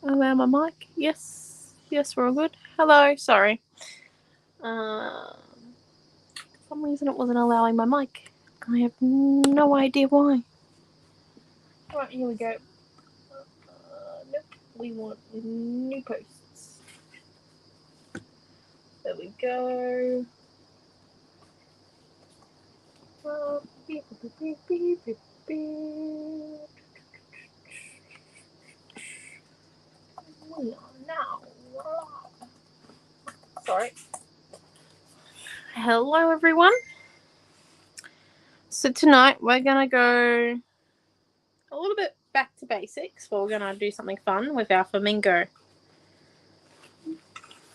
allow my mic? Yes. Yes, we're all good. Hello, sorry. For some reason it wasn't allowing my mic. I have no idea why. Right, here we go. Nope, we want new posts. There we go. We are now. Sorry. Hello, everyone. So tonight we're gonna go a little bit back to basics. We're gonna do something fun with our flamingo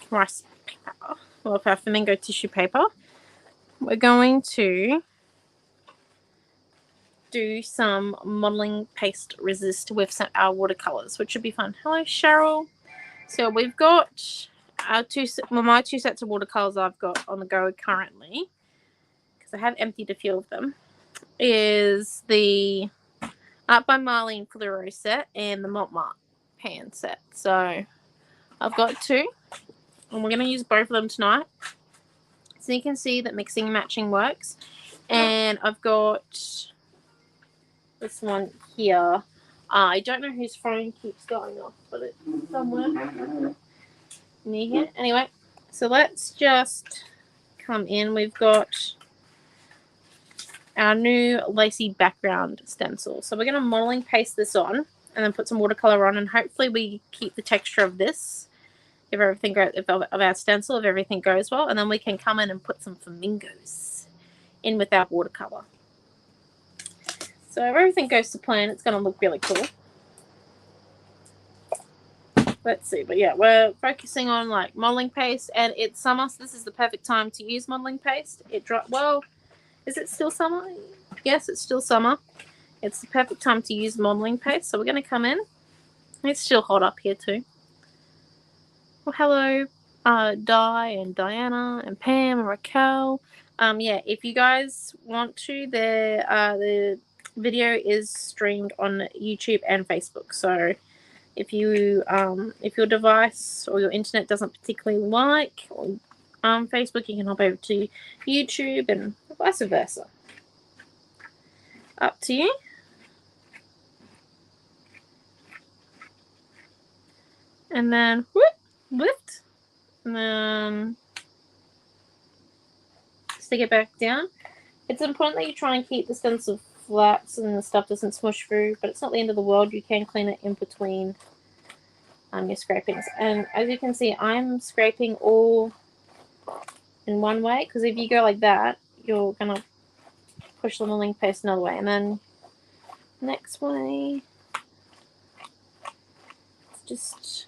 rice paper, or with our flamingo tissue paper. We're going to do some modeling paste resist with our watercolors, which should be fun. Hello, Cheryl. So we've got our my two sets of watercolors I've got on the go currently, because I have emptied a few of them, is the Art by Marlene Fluoro set and the Montmartre pan set. So I've got two, and we're going to use both of them tonight. So you can see that mixing and matching works. And I've got this one here. I don't know whose phone keeps going off, but it's somewhere near here. Anyway, so let's just come in. We've got our new lacy background stencil. So we're going to modeling paste this on and then put some watercolor on, and hopefully we keep the texture of this if everything goes, of our stencil, if everything goes well, and then we can come in and put some flamingos in with our watercolor. So if everything goes to plan, it's going to look really cool. Let's see, but yeah, we're focusing on like modeling paste, and it's summer, so this is the perfect time to use modeling paste. Well, is it still summer? Yes, it's still summer. It's the perfect time to use modeling paste. So we're going to come in. It's still hot up here too. Well, hello, Di and Diana and Pam and Raquel. Yeah, if you guys want to, the video is streamed on YouTube and Facebook. So if your device or your internet doesn't particularly like Facebook, you can hop over to YouTube and vice versa. Up to you. And then lift, and then stick it back down. It's important that you try and keep the stencil flat so the stuff doesn't smush through, but it's not the end of the world. You can clean it in between your scrapings. And as you can see, I'm scraping all in one way, because if you go like that, you're going to push the modeling paste another way. And then next way, it's just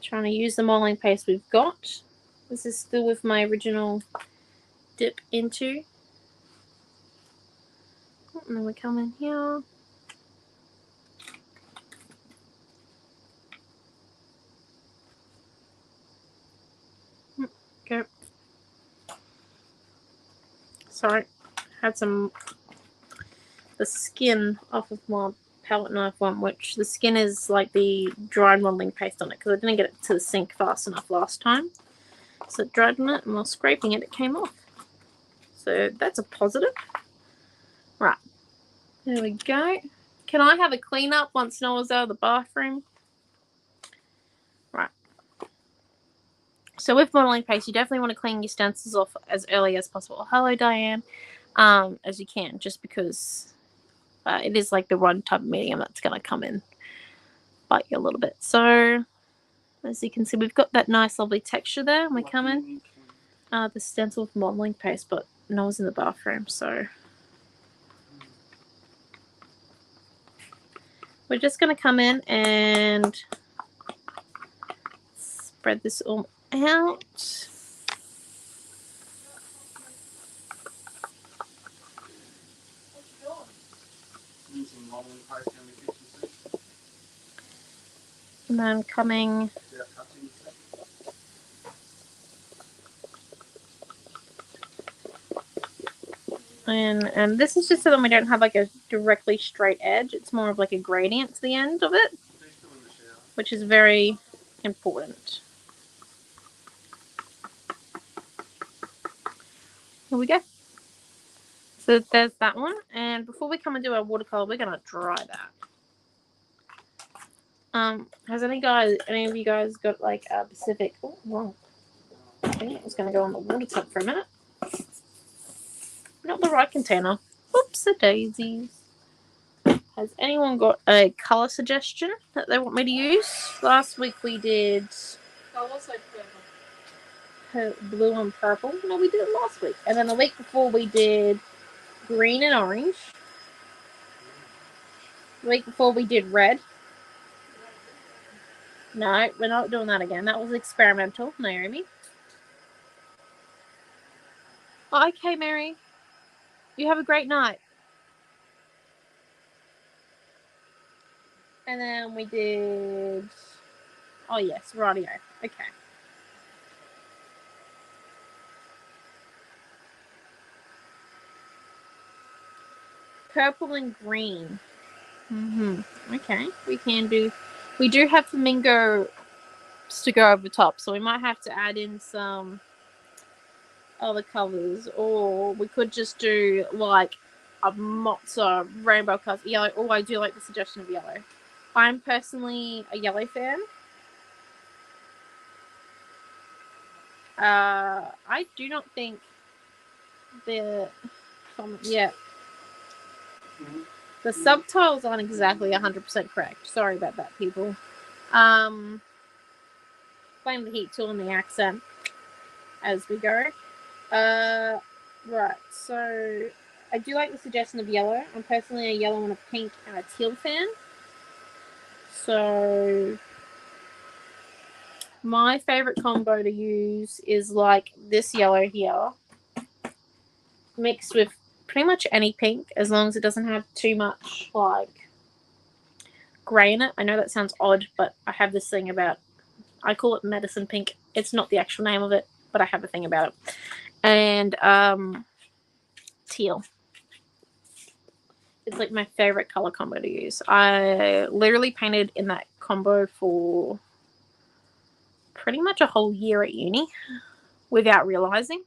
trying to use the modeling paste we've got. This is still with my original dip into. And then we come in here. Go. Sorry, had the skin off of my palette knife one, which the skin is like the dried modeling paste on it, because I didn't get it to the sink fast enough last time. So it dried on it, and while scraping it, it came off. So that's a positive. Right, there we go. Can I have a clean up once Noah's out of the bathroom? Right. So with modeling paste, you definitely want to clean your stencils off as early as possible. Hello, Diane. As you can, just because it is like the one type of medium that's going to come in, bite you a little bit. So as you can see, we've got that nice lovely texture there, and we come in the stencil with modeling paste, but Noah's in the bathroom, so we're just going to come in and spread this all out. And then coming and this is just so that we don't have like a directly straight edge. It's more of like a gradient to the end of it. which is very important. Here we go. So there's that one. And before we come and do our watercolor, we're gonna dry that. Has any of you guys got like a specific? Oh, wrong. I think it was gonna go on the water tub for a minute. Not the right container. Oops, a daisies. Has anyone got a color suggestion that they want me to use? Last week we did blue and purple. No, we did it last week. And then the week before we did green and orange. The week before we did red. No, we're not doing that again. That was experimental, Naomi. Oh, okay, Mary. You have a great night. And then we did... Oh, yes, radio. Okay. Purple and green. Okay, we do have flamingo to go over the top, so we might have to add in some other colors, or we could just do like a mozza rainbow colors, yellow. Oh, I do like the suggestion of yellow. I'm personally a yellow fan. I do not think the subtitles aren't exactly 100% correct. Sorry about that, people. Blame the heat tool and the accent as we go. Right, so I do like the suggestion of yellow. I'm personally a yellow and a pink and a teal fan. So my favorite combo to use is like this yellow here mixed with pretty much any pink, as long as it doesn't have too much like grey in it. I know that sounds odd, but I have this thing about, I call it medicine pink. It's not the actual name of it, but I have a thing about it. And teal. It's like my favorite color combo to use. I literally painted in that combo for pretty much a whole year at uni without realizing.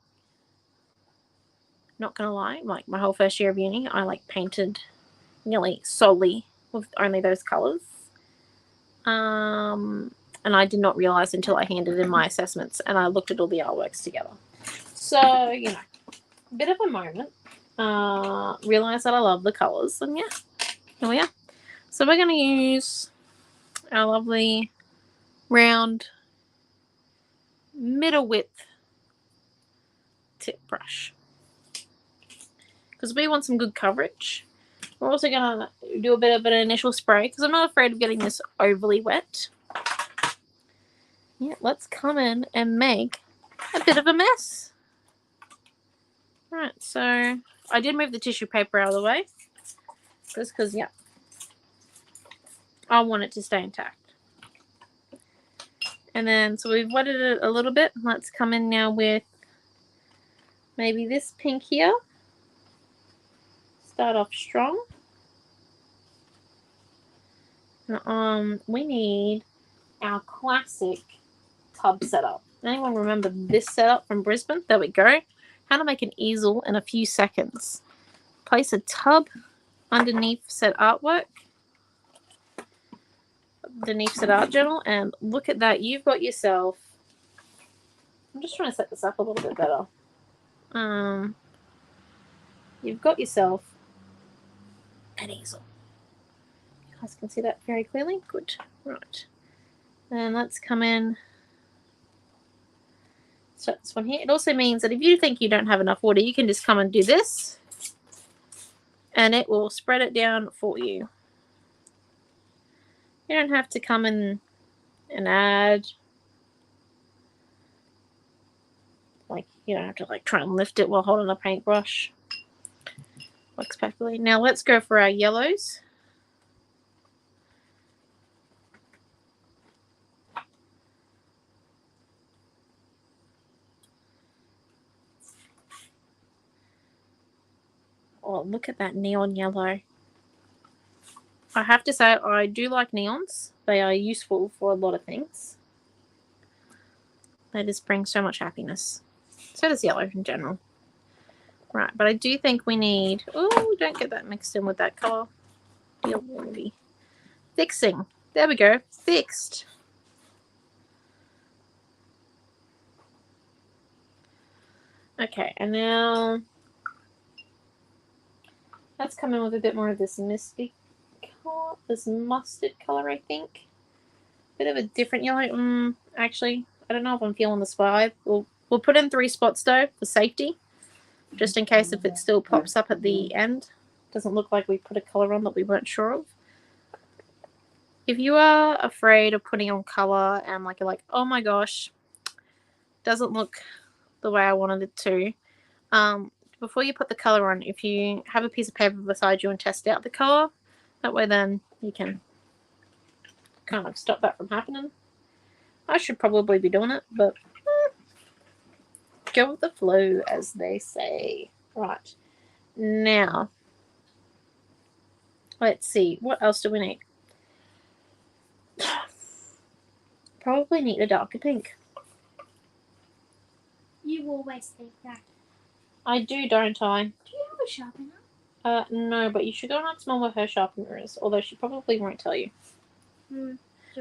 Not gonna lie, like my whole first year of uni, I like painted nearly solely with only those colors. And I did not realize until I handed in my assessments and I looked at all the artworks together. So, you know, a bit of a moment. Realize that I love the colors, and yeah, here we are. So we're going to use our lovely round middle width tip brush because we want some good coverage. We're also going to do a bit of an initial spray because I'm not afraid of getting this overly wet. Yeah, let's come in and make a bit of a mess. Right, so I did move the tissue paper out of the way just because, yeah, I want it to stay intact. And then, so we've wetted it a little bit. Let's come in now with maybe this pink here. Start off strong. And, we need our classic tub setup. Anyone remember this setup from Brisbane? There we go. How to make an easel in a few seconds. Place a tub underneath said artwork. Underneath said art journal. And look at that. You've got yourself... I'm just trying to set this up a little bit better. You've got yourself an easel. You guys can see that very clearly. Good. Right. And let's come in. Set this one here. It also means that if you think you don't have enough water, you can just come and do this. And it will spread it down for you. You don't have to come in and add. Like, you don't have to like try and lift it while holding a paintbrush. Works perfectly. Now let's go for our yellows. Oh, look at that neon yellow. I have to say, I do like neons. They are useful for a lot of things. They just bring so much happiness. So does yellow in general. Right, but I do think we need... Oh, don't get that mixed in with that colour. Deal warranty. Fixing. There we go. Fixed. Okay, and now let's come in with a bit more of this misty color, this mustard color, I think. Bit of a different yellow. Actually, I don't know if I'm feeling this vibe. We'll put in 3 spots though for safety, just in case if it still pops up at the end. Doesn't look like we put a color on that we weren't sure of. If you are afraid of putting on color and you're like, oh my gosh, doesn't look the way I wanted it to, before you put the color on, if you have a piece of paper beside you and test out the color, that way then you can kind of stop that from happening. I should probably be doing it, but go with the flow, as they say. Right, now let's see, what else do we need? Probably need a darker pink. You always think that. I do, don't I? Do you have a sharpener? No, but you should go and ask Mum where her sharpener is, although she probably won't tell you.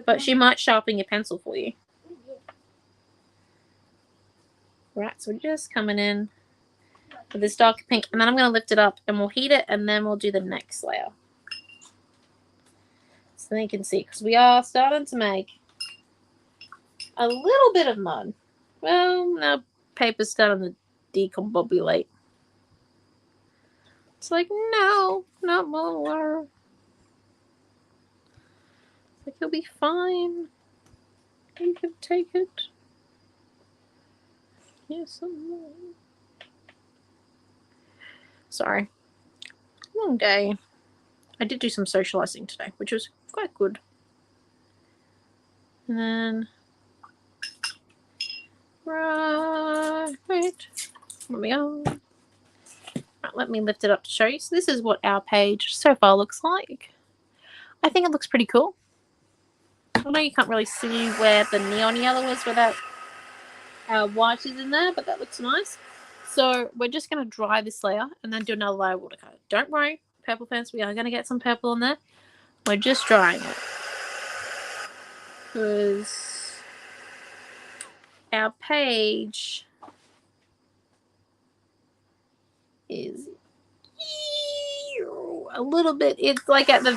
But she might sharpen your pencil for you. Right, so we're just coming in with this darker pink, and then I'm going to lift it up and we'll heat it, and then we'll do the next layer. So then you can see, because we are starting to make a little bit of mud. Well, now paper's starting to decombobulate. It's like, no, not more. It's like, you'll be fine. You can take it. Yes, more. Sorry. Long day. I did do some socializing today, which was quite good. And then... Right. There we are. Right, let me lift it up to show you. So this is what our page so far looks like. I think it looks pretty cool. I know you can't really see where the neon yellow is, where that white is in there, but that looks nice. So we're just going to dry this layer and then do another layer of watercolor. Don't worry, purple fans, we are going to get some purple in there. We're just drying it. Because our page is a little bit, it's like at the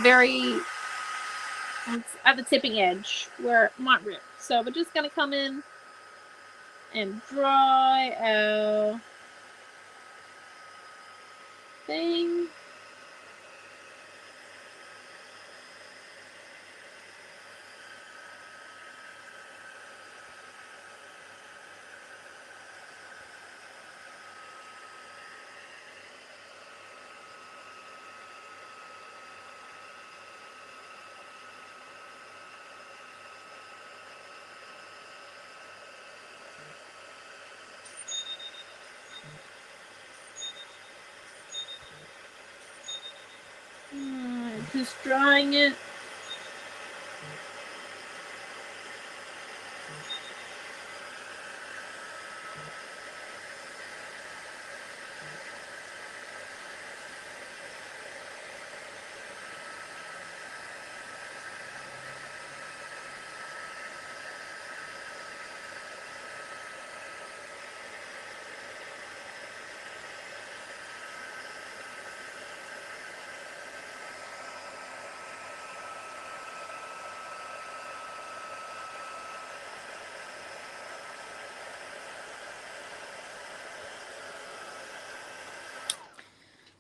tipping edge where it might rip. So we're just going to come in and dry our thing. Just drying it.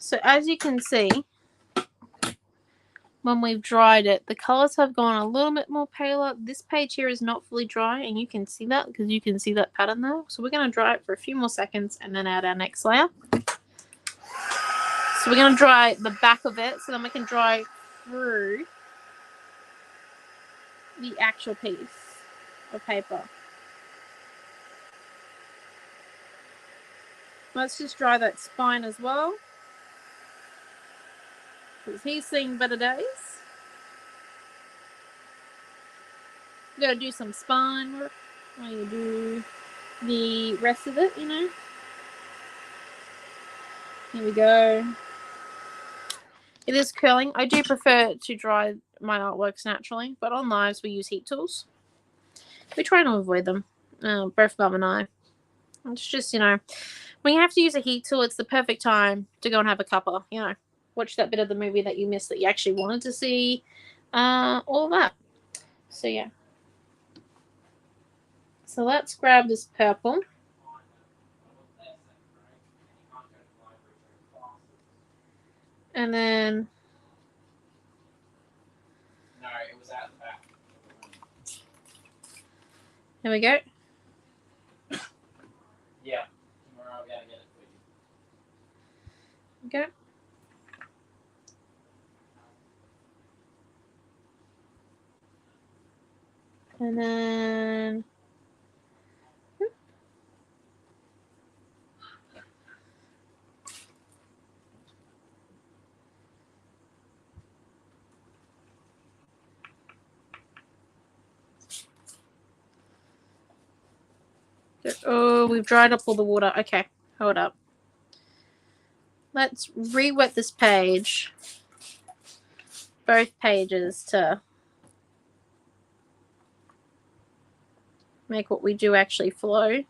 So as you can see, when we've dried it, the colors have gone a little bit more paler. This page here is not fully dry, and you can see that because you can see that pattern there. So we're going to dry it for a few more seconds and then add our next layer. So we're going to dry the back of it so then we can dry through the actual piece of paper. Let's just dry that spine as well, because he's seen better days. You gotta do some spine work while you do the rest of it, you know. Here we go. It is curling. I do prefer to dry my artworks naturally, but on lives we use heat tools. We try to avoid them, both Mum and I. It's just, you know, when you have to use a heat tool, it's the perfect time to go and have a cuppa, you know. Watch that bit of the movie that you missed that you actually wanted to see. All that. So, yeah. So, let's grab this purple. And then... No, it was out the back. There we go. Yeah. Tomorrow I'll gotta get it for you. Okay. And then... Oh, we've dried up all the water. Okay, hold up. Let's re-wet this page. Both pages to make what we do actually flow.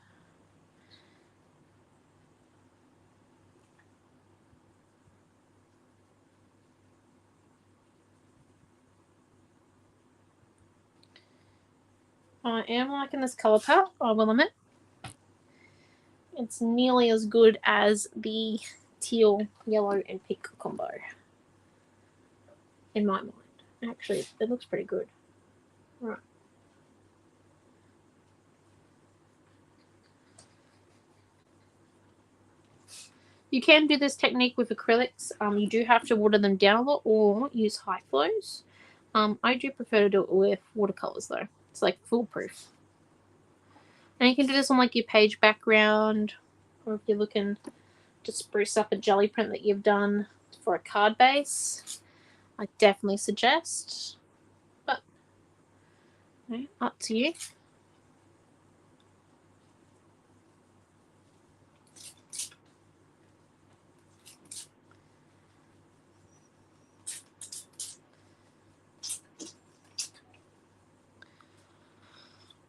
I am liking this colour palette, I will admit. It's nearly as good as the teal, yellow, and pink combo. In my mind. Actually, it looks pretty good. Right. You can do this technique with acrylics. You do have to water them down a lot or use high flows. I do prefer to do it with watercolors though. It's like foolproof. And you can do this on like your page background, or if you're looking to spruce up a jelly print that you've done for a card base, I definitely suggest. But up to you.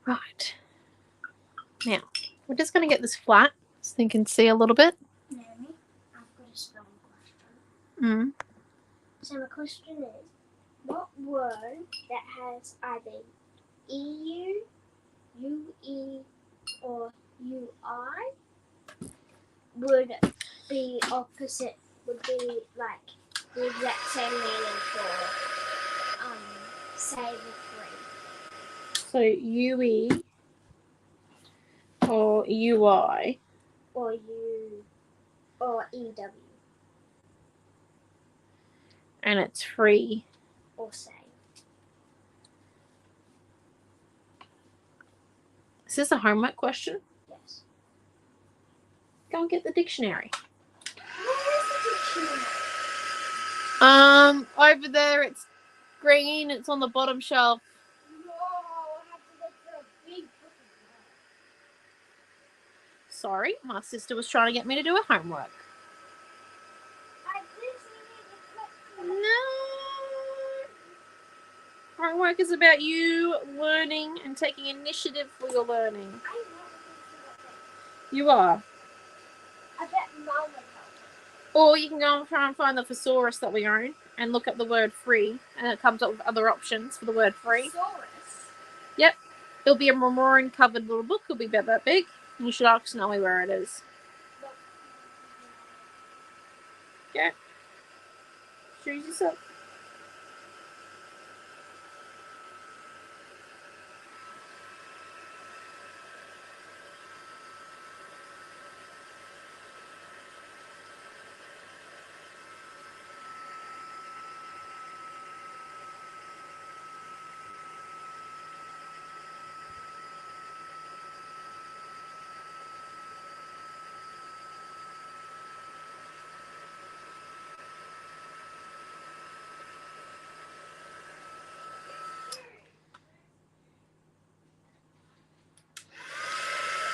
Right. Now, we're just going to get this flat so you can see a little bit. Naomi, I've got a spelling question. Mm. So my question is, what word that has either EU, UE, or UI would be opposite, would be like the exact same meaning for Save Free? So UE or UI. Or EW. And it's free. Or Save. Is this a homework question? Yes. Go and get the dictionary. Where is the dictionary? Over there it's green. It's on the bottom shelf. No, I have to look for a big book. Sorry, my sister was trying to get me to do a homework. I just needed to No. Homework is about you learning and taking initiative for your learning. You are. I bet Mum would help. Or you can go and try and find the thesaurus that we own and look up the word free, and it comes up with other options for the word free. Thesaurus? Yep. It'll be a memorial covered little book. It'll be about that big. You should ask Snowy where it is. Yeah. Choose yourself.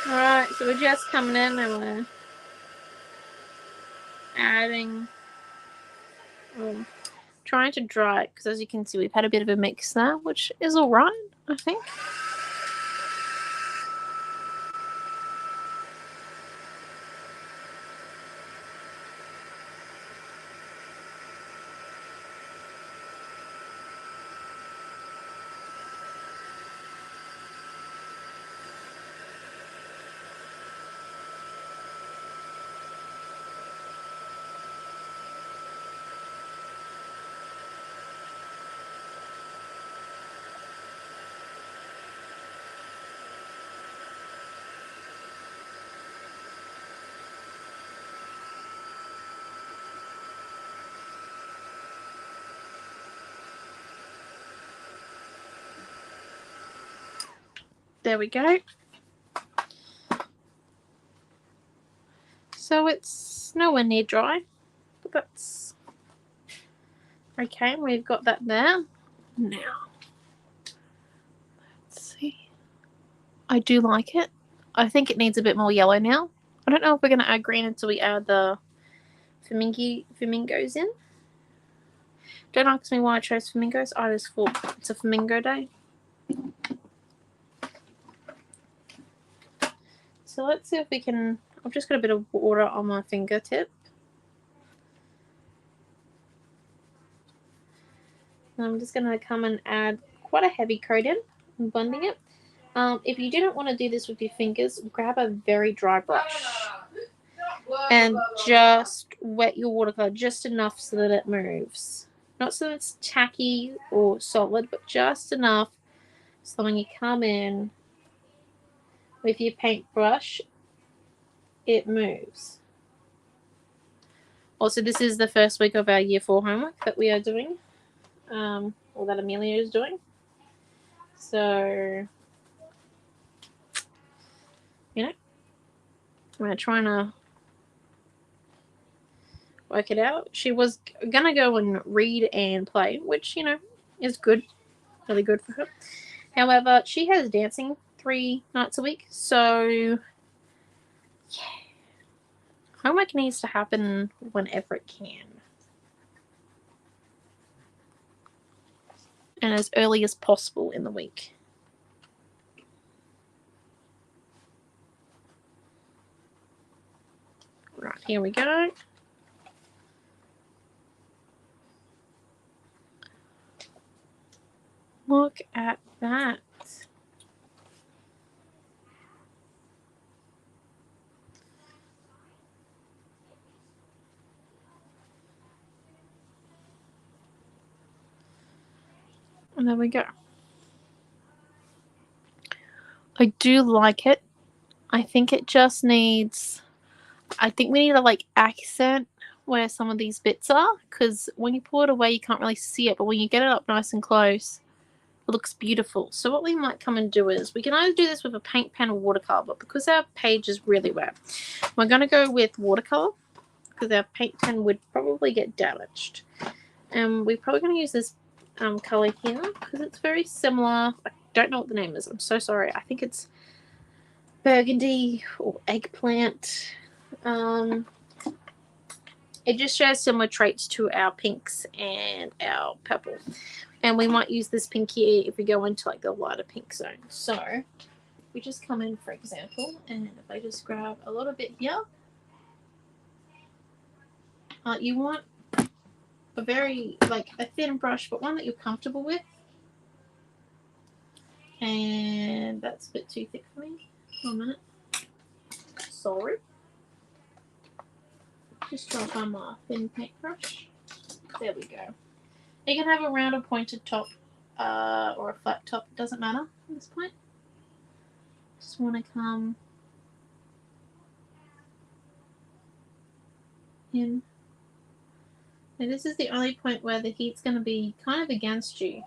Alright, so we're just coming in and we're adding, trying to dry it, because as you can see we've had a bit of a mix there, which is alright, I think. There we go. So it's nowhere near dry, but that's okay. We've got that there. Now, let's see. I do like it. I think it needs a bit more yellow now. I don't know if we're going to add green until we add the flamingos in. Don't ask me why I chose flamingos. I just thought it's a flamingo day. So let's see if we can... I've just got a bit of water on my fingertip. And I'm just going to come and add quite a heavy coat in and blending it. If you didn't want to do this with your fingers, grab a very dry brush and just wet your watercolor just enough so that it moves. Not so that it's tacky or solid, but just enough so when you come in with your paintbrush, it moves. Also, this is the first week of our Year 4 homework that we are doing, or that Amelia is doing. So, you know, we're trying to work it out. She was going to go and read and play, which, you know, is good. Really good for her. However, she has dancing 3 nights a week. So, yeah. Homework needs to happen whenever it can. And as early as possible in the week. Right, here we go. Look at that. And there we go. I do like it. I think it just needs... I think we need to like accent where some of these bits are, because when you pull it away you can't really see it, but when you get it up nice and close it looks beautiful. So what we might come and do is we can either do this with a paint pen or watercolor, but because our page is really wet, we're going to go with watercolor because our paint pen would probably get damaged. And we're probably going to use this color here because it's very similar. I don't know what the name is. I'm so sorry. I think it's burgundy or eggplant. It just shows similar traits to our pinks and our purple. And we might use this pink here if we go into like the lighter pink zone. So we just come in, for example, and if I just grab a little bit here, you want a very, like a thin brush, but one that you're comfortable with. And that's a bit too thick for me. 1 minute. Sorry. Just try to find my thin paintbrush. There we go. You can have a round or pointed top or a flat top. It doesn't matter at this point. Just want to come in. And this is the only point where the heat's going to be kind of against you,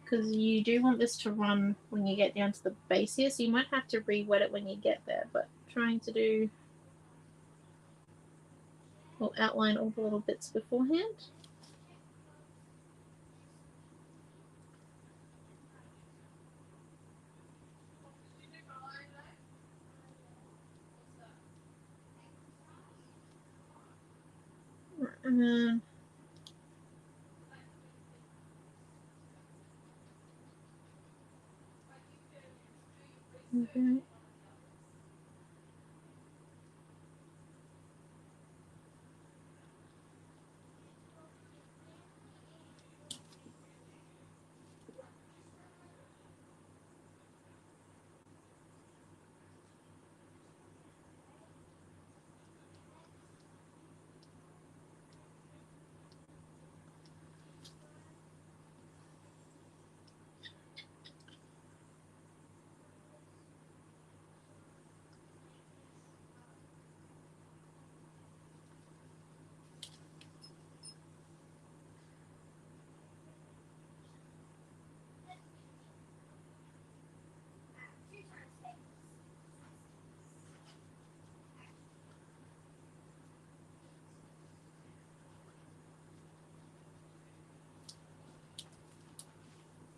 because you do want this to run when you get down to the base here, so you might have to re-wet it when you get there, but trying to do... We'll outline all the little bits beforehand. And okay.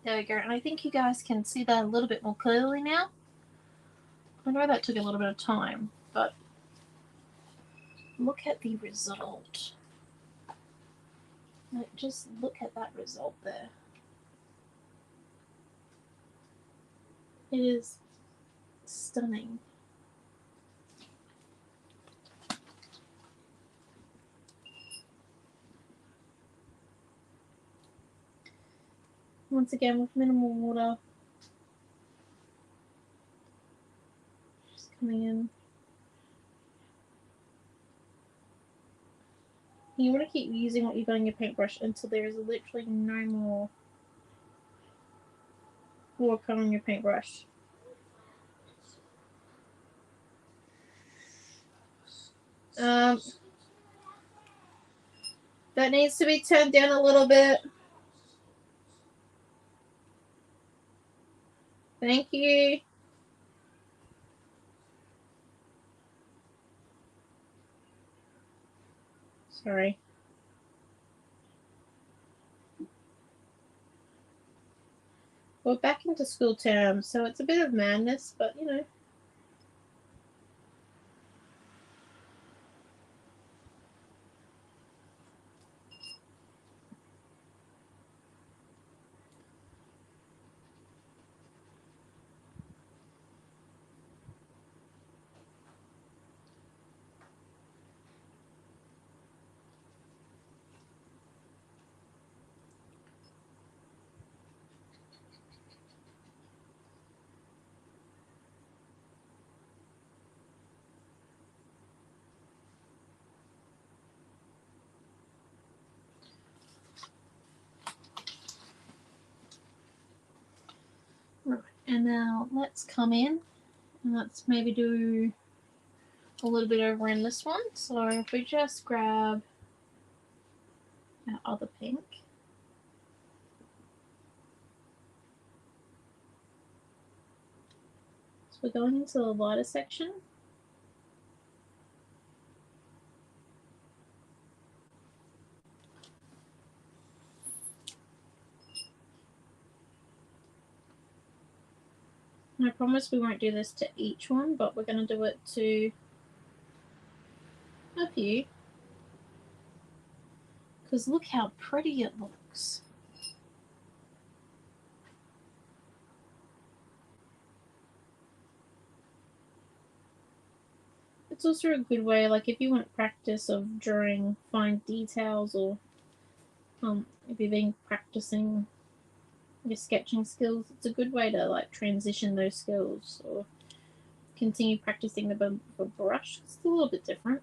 There we go, and I think you guys can see that a little bit more clearly now. I know that took a little bit of time, but look at the result. Like, just look at that result there. It is stunning. Once again, with minimal water. Just coming in. You want to keep using what you've got on your paintbrush until there is literally no more water on your paintbrush. That needs to be turned down a little bit. Thank you. Sorry. We're back into school term, so it's a bit of madness, but you know. Right, and now let's come in and let's maybe do a little bit over in this one. So if we just grab our other pink. So we're going into the lighter section. And I promise we won't do this to each one, but we're going to do it to a few. Because look how pretty it looks. It's also a good way, like if you want practice of drawing fine details, or if you've been practicing your sketching skills, it's a good way to like transition those skills or continue practicing the brush. It's a little bit different.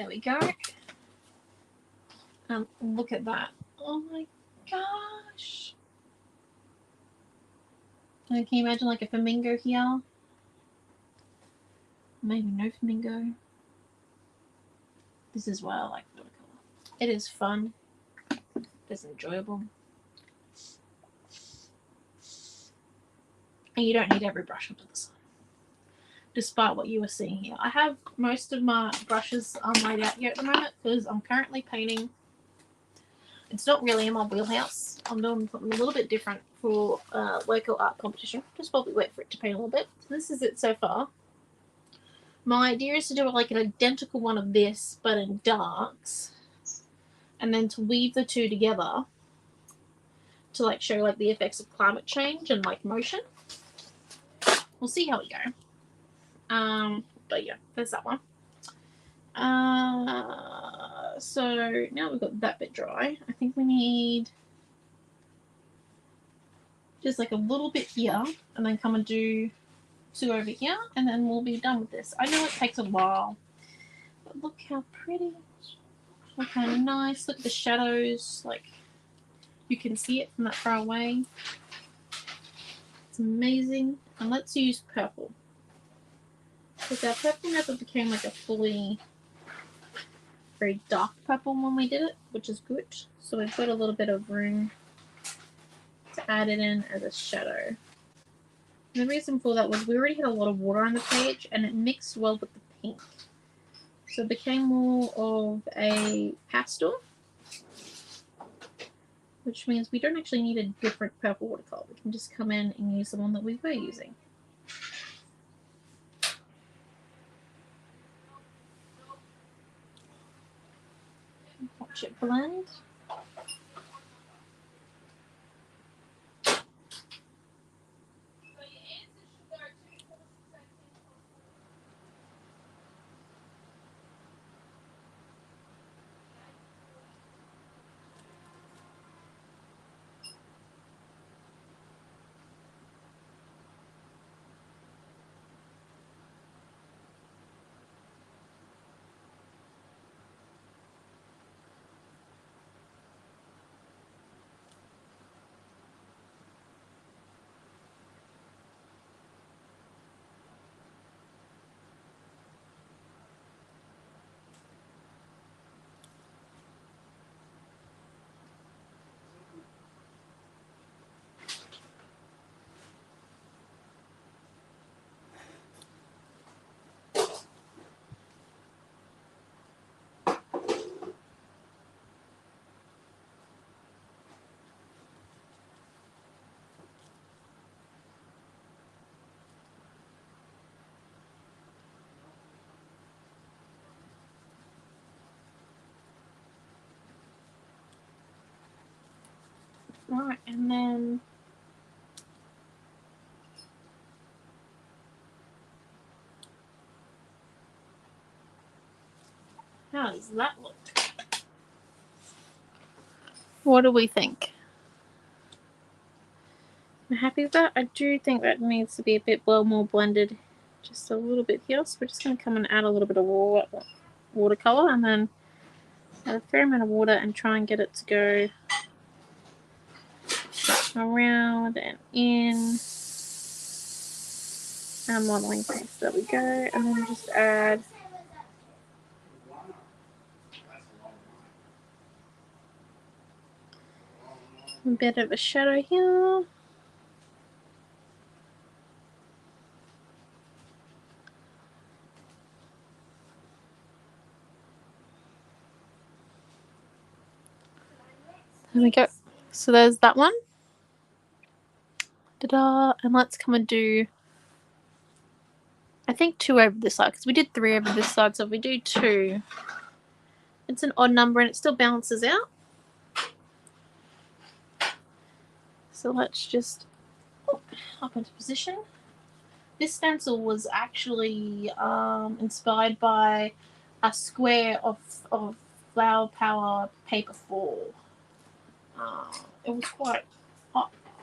There we go. Look at that. Oh my gosh. Can you imagine like a flamingo here? Maybe no flamingo. This is why I like watercolor. It is fun. It's enjoyable. And you don't need every brush under the sun. Despite what you were seeing here. I have most of my brushes laid out here at the moment because I'm currently painting. It's not really in my wheelhouse. I'm doing something a little bit different for local art competition. Just while we wait for it to paint a little bit. So this is it so far. My idea is to do like an identical one of this, but in darks. And then to weave the two together to like show like the effects of climate change and like motion. We'll see how we go. But yeah, there's that one. So now we've got that bit dry. I think we need just like a little bit here and then come and do two over here and then we'll be done with this. I know it takes a while, but look how pretty. Look how nice. Look at the shadows. Like you can see it from that far away. It's amazing. And let's use purple. Because our purple never became like a fully very dark purple when we did it, which is good. So we've got a little bit of room to add it in as a shadow. And the reason for that was we already had a lot of water on the page and it mixed well with the pink. So it became more of a pastel, which means we don't actually need a different purple watercolor. We can just come in and use the one that we were using. Watch it blend. Right, and then how does that look? What do we think? I'm happy with that. I do think that needs to be a bit more blended, just a little bit here. So we're just going to come and add a little bit of watercolor and then add a fair amount of water and try and get it to go around and in our modeling paste. There we go. And then just add a bit of a shadow here. There we go. So there's that one. Ta-da! And let's come and do, I think 2 over this side because we did 3 over this side. So if we do 2, it's an odd number and it still balances out. So let's just up into position. This stencil was actually inspired by a square of Flower Power paper 4. It was quite,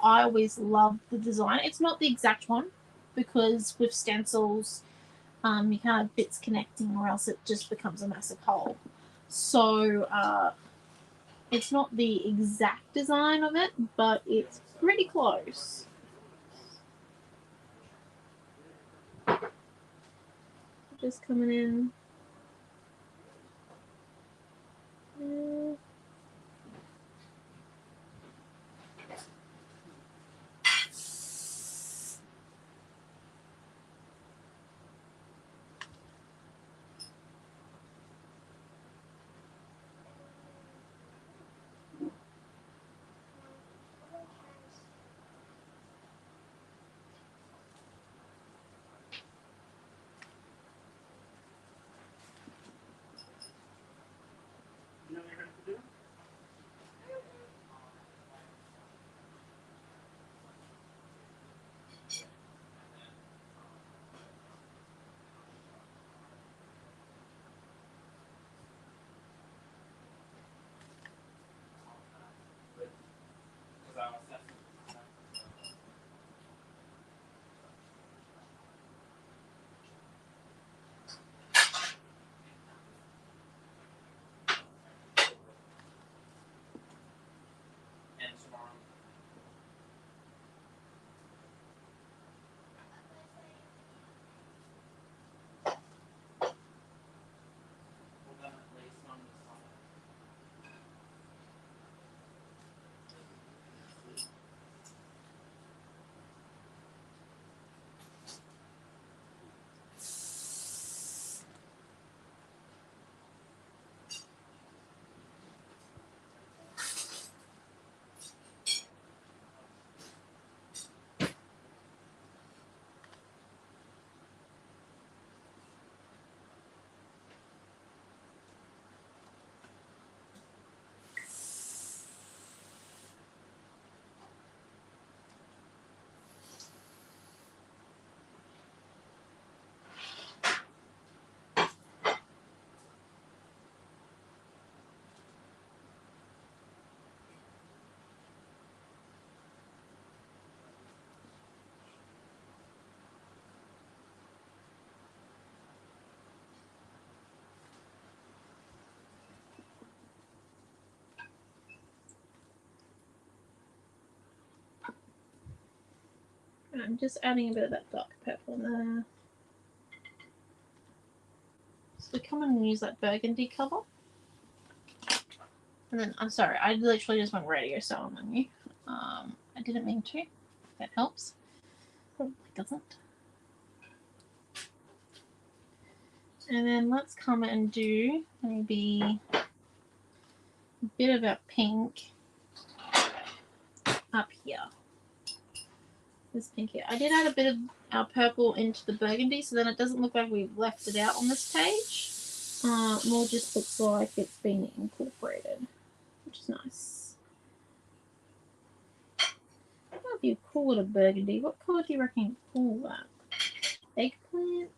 I always loved the design. It's not the exact one because with stencils You can't have bits connecting or else it just becomes a massive hole. So it's not the exact design of it, but it's pretty close. Just coming in. You know what you're going to do? Because I was definitely. And tomorrow. Well, then at least on the side. And I'm just adding a bit of that dark purple in there. So we come in and use that burgundy colour. And then, I'm sorry, I literally just went radio silent on you. I didn't mean to. That helps. Probably doesn't. And then let's come and do maybe a bit of our pink up here. This pink here. I did add a bit of our purple into the burgundy, so then it doesn't look like we've left it out on this page. More just looks like it's been incorporated, which is nice. I don't know if you call it a burgundy. What colour do you reckon you call that? Eggplant?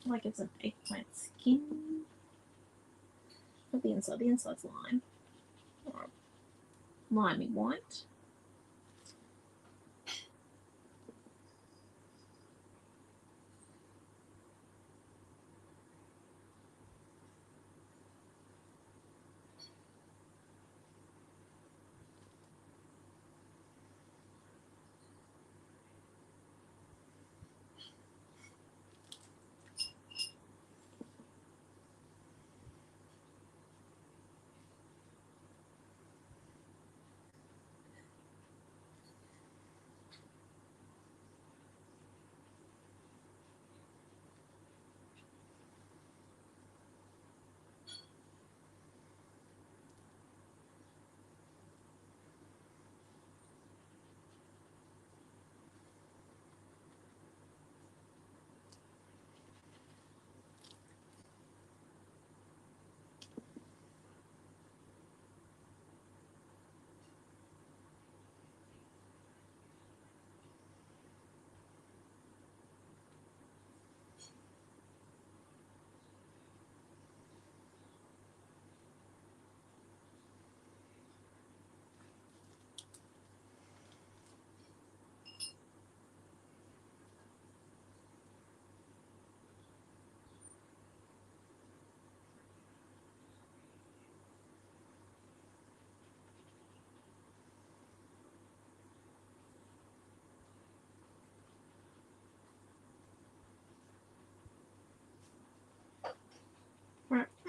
Like it's an eggplant skin. Not the inside. The inside's lime. Or limey white.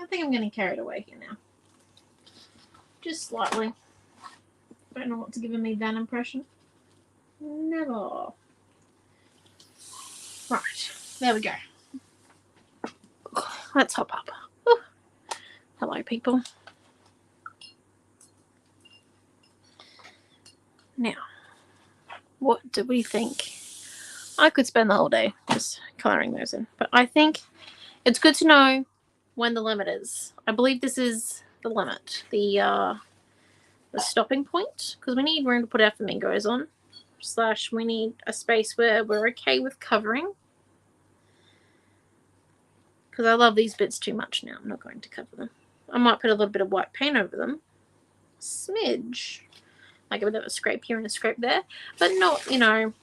I think I'm getting carried away here now. Just slightly. Don't know what's giving me that impression. Never. Right. There we go. Let's hop up. Whew. Hello, people. Now, what do we think? I could spend the whole day just colouring those in. But I think it's good to know when the limit is. I believe this is the limit. The stopping point. Because we need room to put our flamingos on. / we need a space where we're okay with covering. Because I love these bits too much now. I'm not going to cover them. I might put a little bit of white paint over them. Smidge. Like a bit of a scrape here and a scrape there. But not, you know.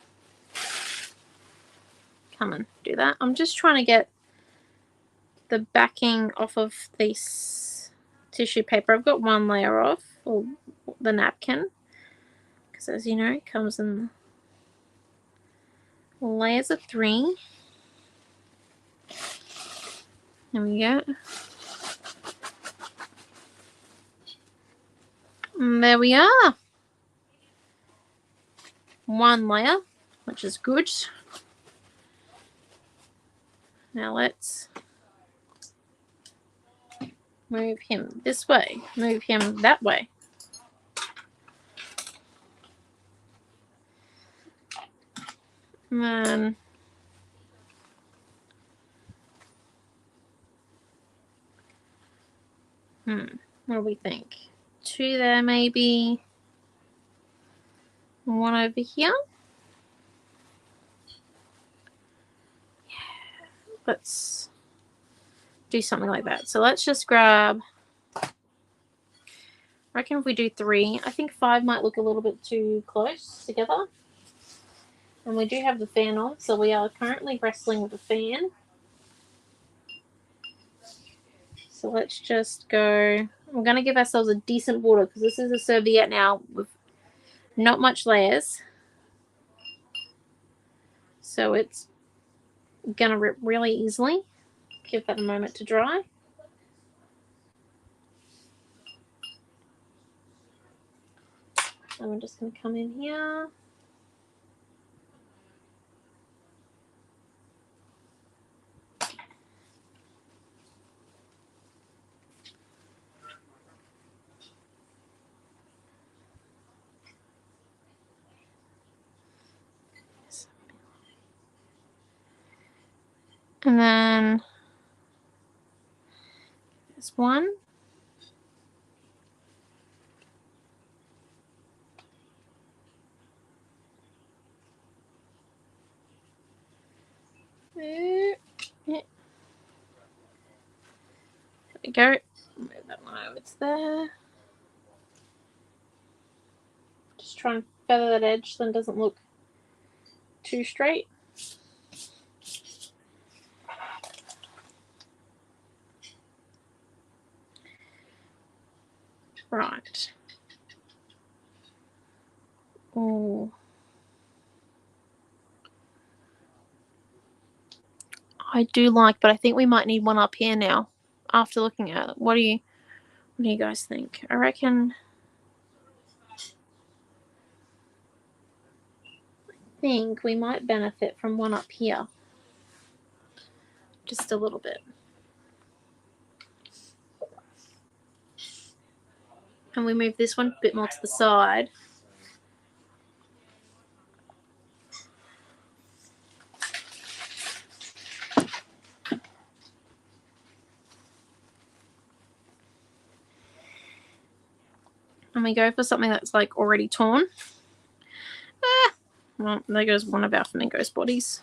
Come on, do that. I'm just trying to get the backing off of this tissue paper. I've got one layer off. Or the napkin. Because as you know, it comes in layers of 3. There we go. And there we are. One layer, which is good. Now let's move him this way. Move him that way. And then, what do we think? 2 there maybe. 1 over here. Let's do something like that. So let's just grab, I reckon if we do 3, I think 5 might look a little bit too close together. And we do have the fan on, so we are currently wrestling with the fan. So let's just go, we're going to give ourselves a decent border because this is a serviette now with not much layers. So it's going to rip really easily. Give that a moment to dry. And we're just going to come in here. And then there's 1. There we go. Move that one over to there. Just try and feather that edge so it doesn't look too straight. Right. Oh. I do like, but I think we might need one up here now. After looking at it, what do you guys think? I reckon. I think we might benefit from one up here, just a little bit. And we move this one a bit more to the side. And we go for something that's like already torn. Well, there goes one of our flamingos bodies.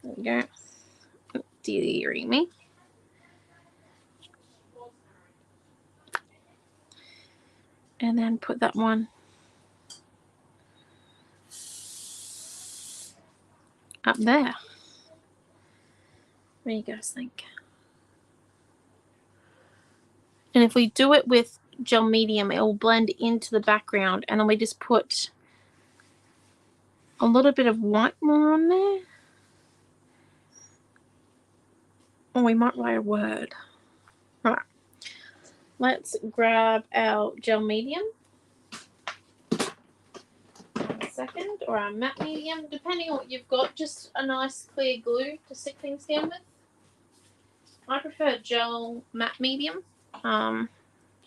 There we go. Dearie me. And then put that one up there. What do you guys think? And if we do it with gel medium, it will blend into the background. And then we just put a little bit of white more on there. Oh, we might write a word. Right. Let's grab our gel medium. Second, or our matte medium, depending on what you've got. Just a nice clear glue to stick things down with. I prefer gel matte medium.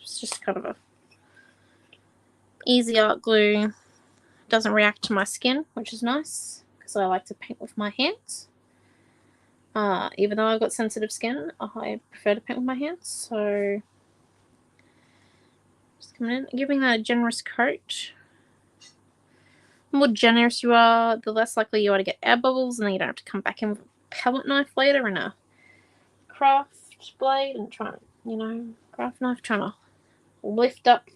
It's just kind of a easy art glue. Doesn't react to my skin, which is nice because I like to paint with my hands. Even though I've got sensitive skin, I prefer to paint with my hands. So just coming in, giving that a generous coat. The more generous you are, the less likely you are to get air bubbles, and then you don't have to come back in with a palette knife later and a craft blade and trying to, craft knife, trying to lift up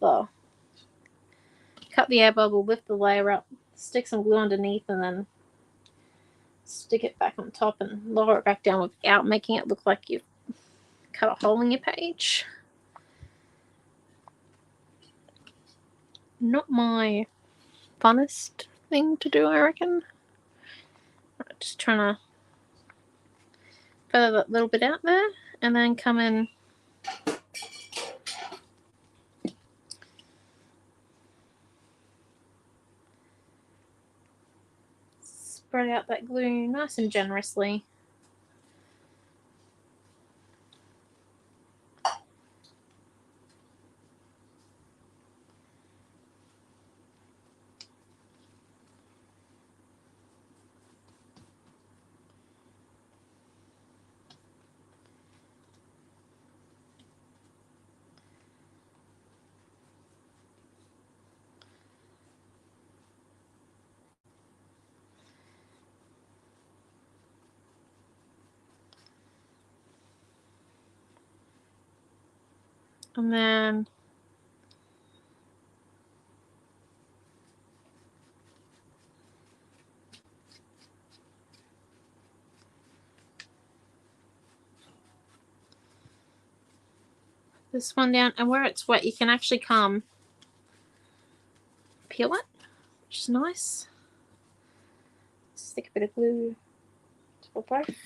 cut the air bubble, lift the layer up, stick some glue underneath, and then stick it back on top and lower it back down without making it look like you've cut a hole in your page. Not my funnest thing to do, I reckon. Just trying to feather that little bit out there, and then come in spread out that glue nice and generously. And then this one down, and where it's wet you can actually come peel it, which is nice. Stick a bit of glue to both.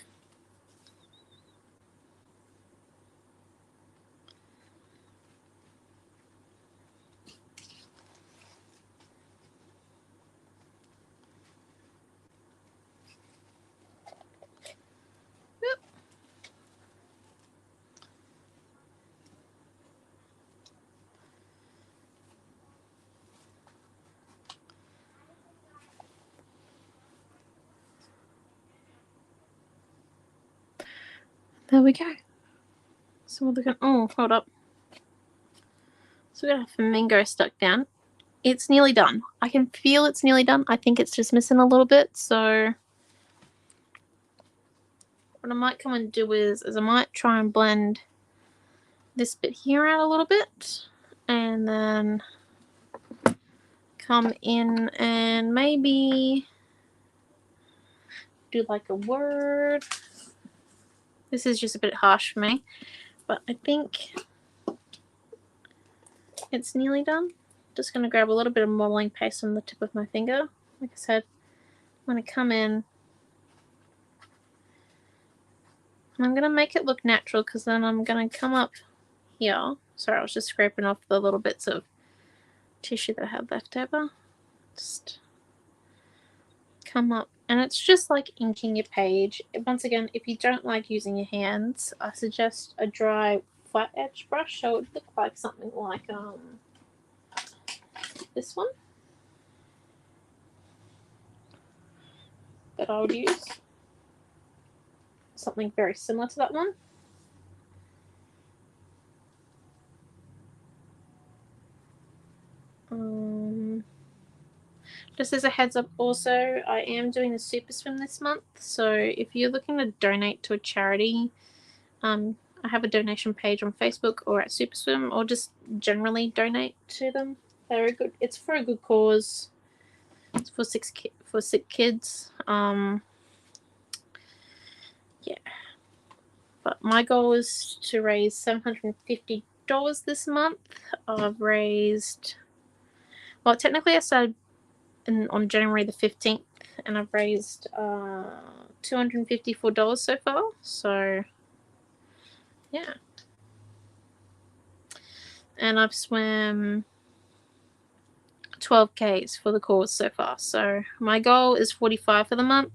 There we go. So we're looking. Oh, hold up. So we got a flamingo stuck down. It's nearly done. I can feel it's nearly done. I think it's just missing a little bit. So what I might come and do is I might try and blend this bit here out a little bit, and then come in and maybe do like a word. This is just a bit harsh for me, but I think it's nearly done. Just going to grab a little bit of modeling paste on the tip of my finger. Like I said, I'm going to come in and I'm going to make it look natural, because then I'm going to come up here. Sorry, I was just scraping off the little bits of tissue that I had left over. Just come up, and it's just like inking your page. Once again, if you don't like using your hands, I suggest a dry flat edge brush, so it would look like something like this one that I would use. Something very similar to that one. Just as a heads up also, I am doing the Super Swim this month, so if you're looking to donate to a charity, I have a donation page on Facebook or at Super Swim, or just generally donate to them. They're a good. It's for a good cause. It's for sick kids. Yeah. But my goal is to raise $750 this month. I've raised. Well, technically, I started on January the 15th, and I've raised $254 so far. So Yeah. And I've swam 12Ks for the course so far. So my goal is 45 for the month.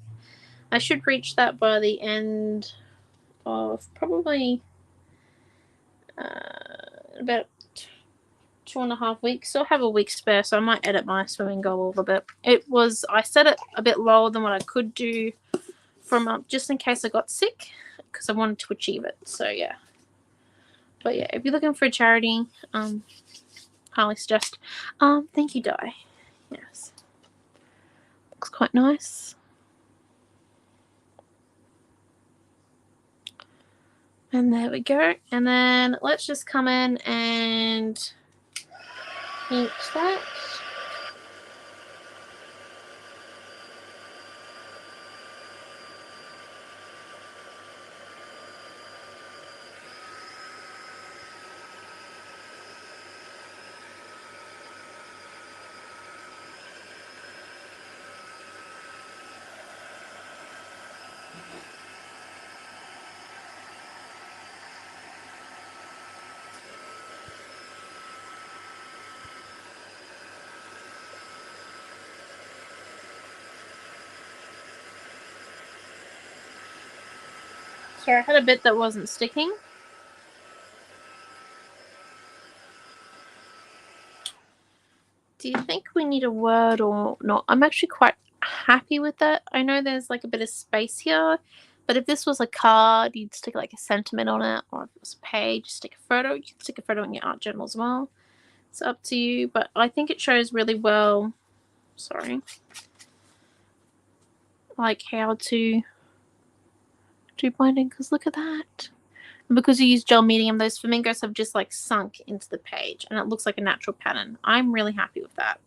I should reach that by the end of probably about 2.5 weeks. So I have a week spare, so I might edit my swimming goal a little bit. I set it a bit lower than what I could do for a month, just in case I got sick, because I wanted to achieve it. So yeah. But yeah, if you're looking for a charity, highly suggest. Thank you, Di. Yes. Looks quite nice. And there we go. And then let's just come in and paint that. Sorry, I had a bit that wasn't sticking. Do you think we need a word or not? I'm actually quite happy with that. I know there's like a bit of space here, but if this was a card, you'd stick like a sentiment on it, or if it was a page, stick a photo. You can stick a photo in your art journal as well. It's up to you, but I think it shows really well. Sorry. Like how to do binding, because look at that. And because you use gel medium, those flamingos have just like sunk into the page and it looks like a natural pattern. I'm really happy with that.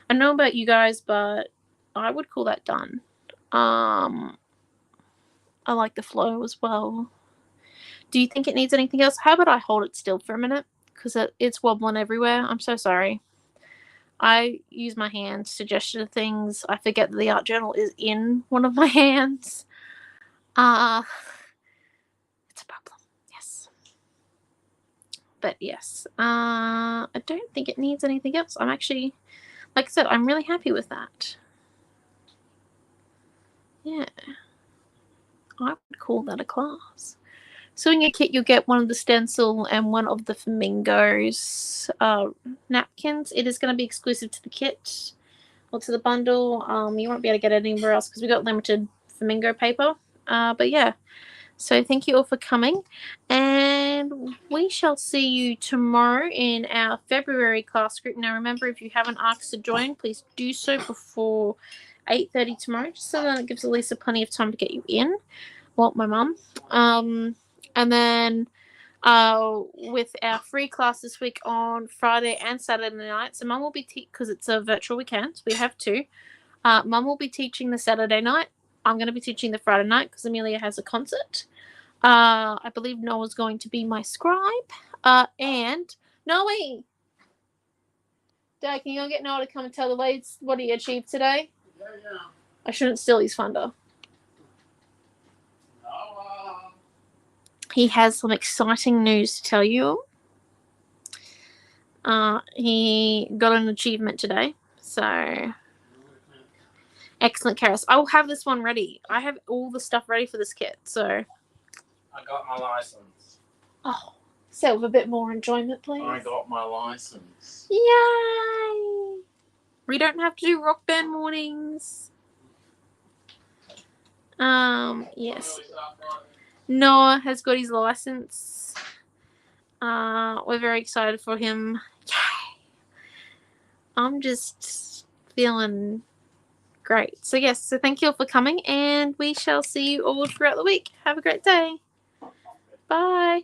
I don't know about you guys, but I would call that done. I like the flow as well. Do you think it needs anything else? How about I hold it still for a minute? Because it's wobbling everywhere. I'm so sorry. I use my hands to gesture things. I forget that the art journal is in one of my hands. It's a problem. Yes. But yes. I don't think it needs anything else. I'm actually, like I said, I'm really happy with that. Yeah. I would call that a class. So in your kit, you'll get one of the stencil and one of the flamingos napkins. It is going to be exclusive to the kit or to the bundle. You won't be able to get it anywhere else because we got limited flamingo paper. But yeah, so thank you all for coming, and we shall see you tomorrow in our February class group. Now remember, if you haven't asked to join, please do so before 8:30 tomorrow, just so that it gives Elisa plenty of time to get you in. Well, my mum. And then with our free class this week on Friday and Saturday night. So mum will be because it's a virtual weekend. So we have two. Mum will be teaching the Saturday night. I'm going to be teaching the Friday night because Amelia has a concert. I believe Noah's going to be my scribe. And Noe, Dad, can you go get Noah to come and tell the ladies what he achieved today? Yeah. I shouldn't steal his thunder. Noah. He has some exciting news to tell you. He got an achievement today. So, excellent, Karis. I will have this one ready. I have all the stuff ready for this kit. So, I got my license. oh, say with a bit more enjoyment, please. I got my license. Yay! We don't have to do rock band mornings. Yes. Noah has got his license. We're very excited for him. Yay! I'm just feeling great. So yes, so thank you all for coming, and we shall see you all throughout the week. Have a great day. Bye.